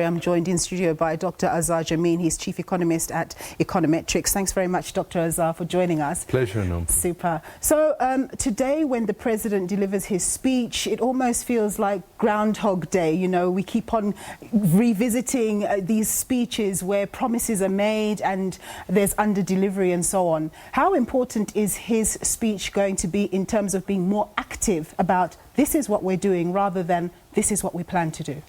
I'm joined in studio by Dr Azar Jammine. He's Chief Economist at Econometrix. Thanks very much, Dr Azar, for joining us. Pleasure, Nom. Super. So today, when the President delivers his speech, it almost feels like Groundhog Day. You know, we keep on revisiting these speeches where promises are made and there's under-delivery and so on. How important is his speech going to be in terms of being more active about this is what we're doing rather than this is what we plan to do?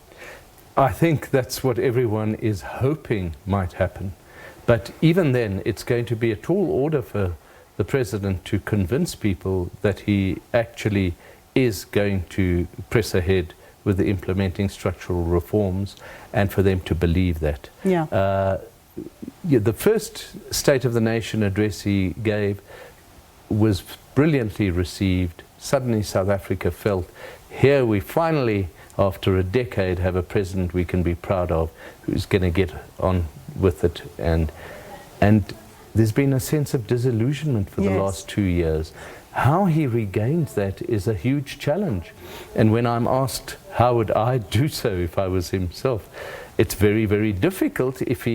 I think that's what everyone is hoping might happen. But even then, it's going to be a tall order for the President to convince people that he actually is going to press ahead with the implementing structural reforms and for them to believe that. Yeah. The first State of the Nation address he gave was brilliantly received. Suddenly South Africa felt, here we finally, after a decade, have a president we can be proud of who's going to get on with it. And there's been a sense of disillusionment for the last 2 years. How he regains that is a huge challenge. And when I'm asked how would I do so if I was himself, it's very, very difficult if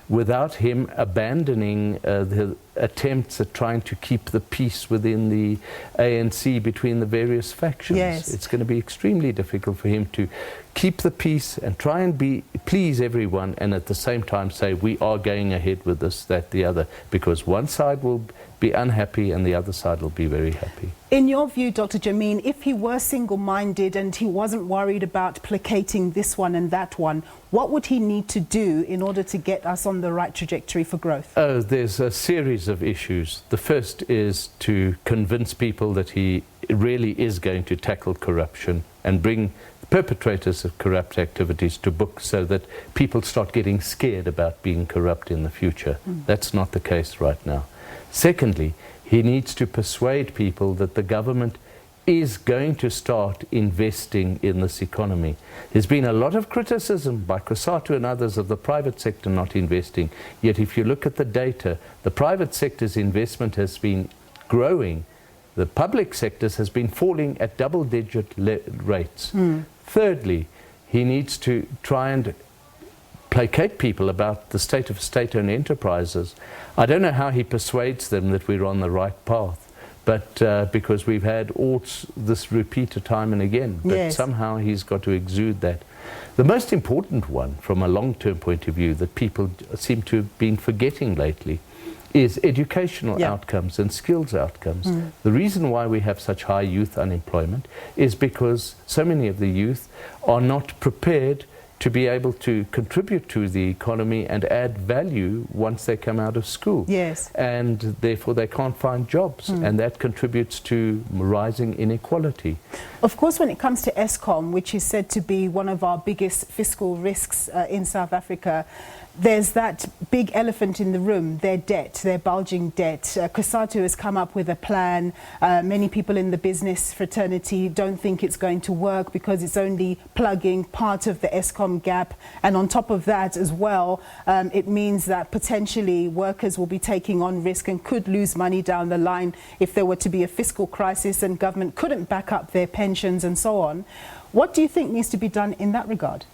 without him abandoning the attempts at trying to keep the peace within the ANC between the various factions. Yes. It's going to be extremely difficult for him to keep the peace and try and please everyone, and at the same time say we are going ahead with this, that, the other, because one side will be unhappy and the other side will be very happy. In your view, Dr Jammine, if he were single-minded and he wasn't worried about placating this one and that one, what would he need to do in order to get us on the right trajectory for growth? Oh, there's a series of issues. The first is to convince people that he really is going to tackle corruption and bring perpetrators of corrupt activities to book so that people start getting scared about being corrupt in the future. That's not the case right now. Secondly, he needs to persuade people that the government is going to start investing in this economy. There's been a lot of criticism by Cosatu and others of the private sector not investing. Yet if you look at the data, the private sector's investment has been growing. The public sector's has been falling at double-digit rates. Thirdly, he needs to try and placate people about the state of state-owned enterprises. I don't know how he persuades them that we're on the right path, but because we've had all this repeated time and again, but somehow he's got to exude that. The most important one from a long-term point of view that people seem to have been forgetting lately is educational outcomes and skills outcomes. The reason why we have such high youth unemployment is because so many of the youth are not prepared to be able to contribute to the economy and add value once they come out of school. Yes. And therefore they can't find jobs, and that contributes to rising inequality. Of course, when it comes to Eskoms, which is said to be one of our biggest fiscal risks in South Africa, there's that big elephant in the room, their debt, their bulging debt. Cosatu has come up with a plan. Many people in the business fraternity don't think it's going to work because it's only plugging part of the Eskom gap. And on top of that as well, it means that potentially workers will be taking on risk and could lose money down the line if there were to be a fiscal crisis and government couldn't back up their pensions and so on. What do you think needs to be done in that regard?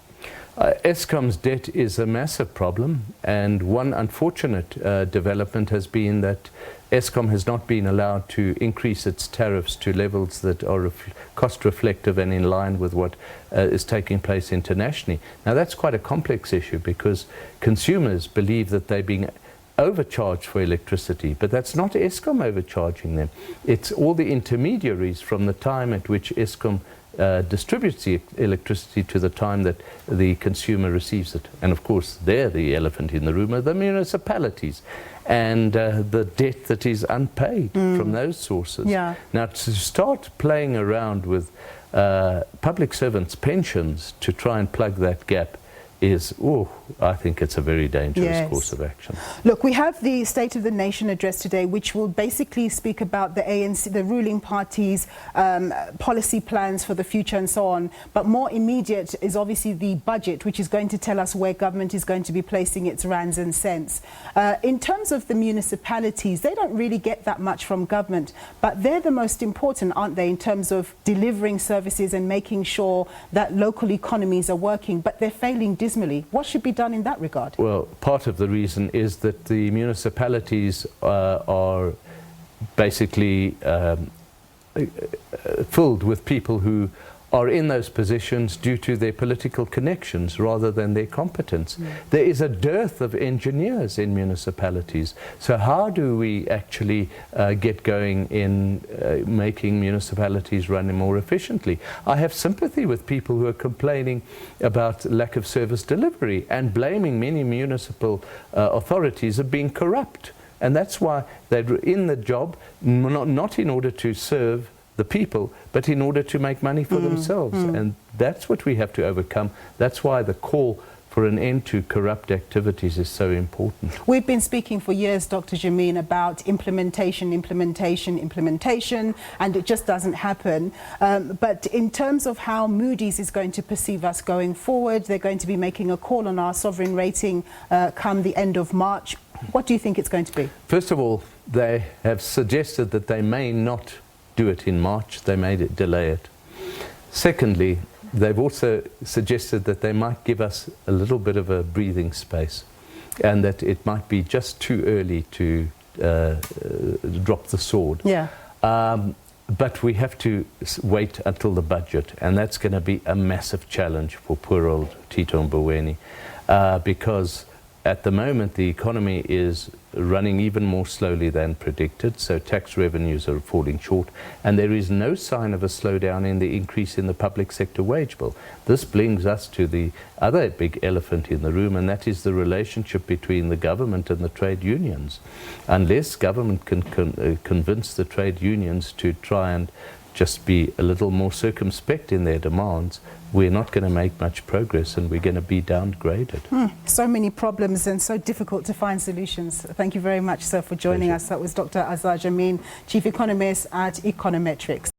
Eskom's debt is a massive problem, and one unfortunate development has been that Eskom has not been allowed to increase its tariffs to levels that are cost reflective and in line with what is taking place internationally. Now that's quite a complex issue because consumers believe that they're being overcharged for electricity, but that's not Eskom overcharging them. It's all the intermediaries from the time at which Eskom distributes the electricity to the time that the consumer receives it. And of course, they're the elephant in the room are the municipalities and the debt that is unpaid from those sources. Yeah. Now, to start playing around with public servants' pensions to try and plug that gap is, I think it's a very dangerous course of action. Look, we have the State of the Nation address today, which will basically speak about the ANC, the ruling party's policy plans for the future and so on. But more immediate is obviously the budget, which is going to tell us where government is going to be placing its rands and cents. In terms of the municipalities, they don't really get that much from government, but they're the most important, aren't they, in terms of delivering services and making sure that local economies are working, but they're failing dismally. What should be done in that regard? Well, part of the reason is that the municipalities are basically filled with people who are in those positions due to their political connections rather than their competence. There is a dearth of engineers in municipalities. So how do we actually get going in making municipalities run more efficiently? I have sympathy with people who are complaining about lack of service delivery and blaming many municipal authorities of being corrupt. And that's why they're in the job, not in order to serve the people, but in order to make money for themselves. And that's what we have to overcome. That's why the call for an end to corrupt activities is so important. We've been speaking for years, Dr. Jammine, about implementation, and it just doesn't happen. But in terms of how Moodys is going to perceive us going forward, they're going to be making a call on our sovereign rating come the end of March. What do you think it's going to be? First of all, they have suggested that they may not do it in March, they may delay it. Secondly, they've also suggested that they might give us a little bit of a breathing space and that it might be just too early to drop the sword. Yeah. But we have to wait until the budget, and that's going to be a massive challenge for poor old Tito Mboweni, because at the moment the economy is running even more slowly than predicted, so tax revenues are falling short, and there is no sign of a slowdown in the increase in the public sector wage bill. This brings us to the other big elephant in the room, and that is the relationship between the government and the trade unions. Unless government can convince the trade unions to try and just be a little more circumspect in their demands, we're not going to make much progress and we're going to be downgraded. So many problems and so difficult to find solutions. Thank you very much, sir, for joining us. That was Dr. Azar Jammine, Chief Economist at Econometrix.